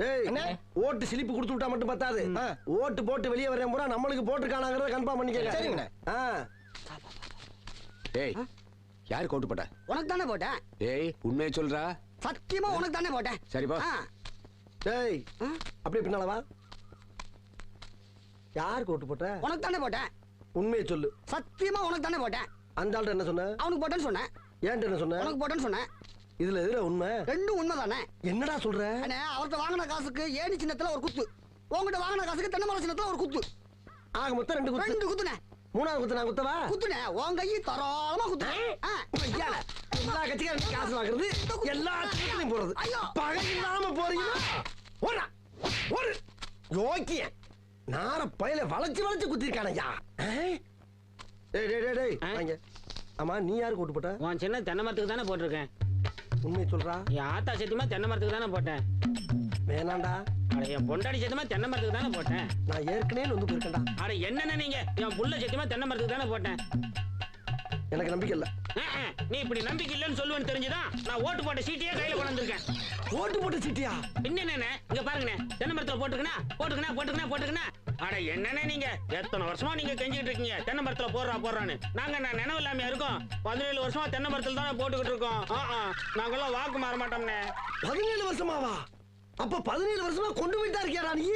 ஏய் ஓட்டு சிலிப்பு கொடுத்து விட்டா மட்டும் பத்தாது. ஓட்டு போட்டு வெளியே வரேன் பூரா நம்மளுக்கு போட்டுருக்கானாங்கிறத கன்ஃபார்ம் பண்ணிக்கங்க. சரிங்கண்ணே. ஏய் யாருக்கு ஓட்டு போட்ட? உனக்கு தானே போட்டேன். ஏய் உண்மையை சொல்றா. சத்தியமா உனக்கு தானே போட்டேன். சரிப்பா. டேய் அப்படியே பின்னால வா. யாருக்கு ஓட்டு போட்ட? உனக்கு தானே போட்டேன். உண்மையை சொல்லு. சத்தியமா உனக்கு தானே போட்டேன். அந்த ஆள்கிட்ட என்ன சொன்ன? அவனுக்கு போட்டேன்னு சொன்னேன். ஏன்ட்ட என்ன சொன்ன? உனக்கு போட்டேன்னு சொன்னேன். இதுல எதுல உண்மை? ரெண்டும் உண்மை தானே. என்னடா சொல்ற? அவர்கிட்ட வாங்கின காசுக்கு ஏணி சின்னத்துல ஒரு குத்து, உங்ககிட்ட வாங்கின காசுக்கு தென்னை மரம் சின்னத்துல ஒரு குத்து. ஆக மொத்தம் 2 குத்து. 2 குத்துனே. மூணாவது குத்து நான் குத்தவா? குத்துனே. உன் கையை தரோளமா குத்துனே. எல்லா கட்சிக்காரும் காசு வாங்குறது, எல்லா கட்சிகளையும் போறது. பகை இல்லாம போறீங்க. ஓடா ஓடு. யோக்கிய நார பையில வளைச்சு வளைச்சு குத்திருக்கானயா. டேய் டேய் டேய் வாங்க. ஆமா நீ யாருக்கு ஓட்டு போட்ட? உன் சின்ன தென்னை மரத்துக்கு தானே போட்டிருக்கேன். உண்மையை சொல்றா. என் ஆத்தா சத்தியமா தென்னை மரத்துக்கு தானே போட்டேன். வேணாண்டா. அட என் பொண்டாடி சத்தியமா தென்னை மரத்துக்கு தானே போட்டேன். நான் ஏற்கனவே வந்து போயிருக்கேன்டா. அட என்னென்ன நீங்க என் புள்ள சத்தியமா தென்னை மரத்துக்கு தானே போட்டேன். எனக்கு நம்பிக்கை இல்ல. நீ இப்படி நம்பிக்கை இல்லைன்னு சொல்லுவேன்னு தெரிஞ்சுதான் நான் ஓட்டு போட்ட சீட்டையே கையில கொண்டு வந்திருக்கேன். ஓட்டு போட்ட சீட்டியா? என்னென்ன இங்க பாருங்கண்ணே, தென்னை மரத்துல போட்டுக்கணா. அட என்னண்ணே நீங்க எத்தனை வருஷமா நீங்க கெஞ்சிட்டு இருக்கீங்க தென்னை மரத்துல போடுறான்னு. நான் நினைவு இல்லாம இருக்கோம். 17 வருஷமா தென்னை மரத்துல தானே போட்டுக்கிட்டு இருக்கோம். நாங்கெல்லாம் வாக்கு மாற மாட்டோம்னே. 17 வருஷமாவா? அப்ப 17 வருஷமா கொண்டு போயிட்டா இருக்கியாடா நீ?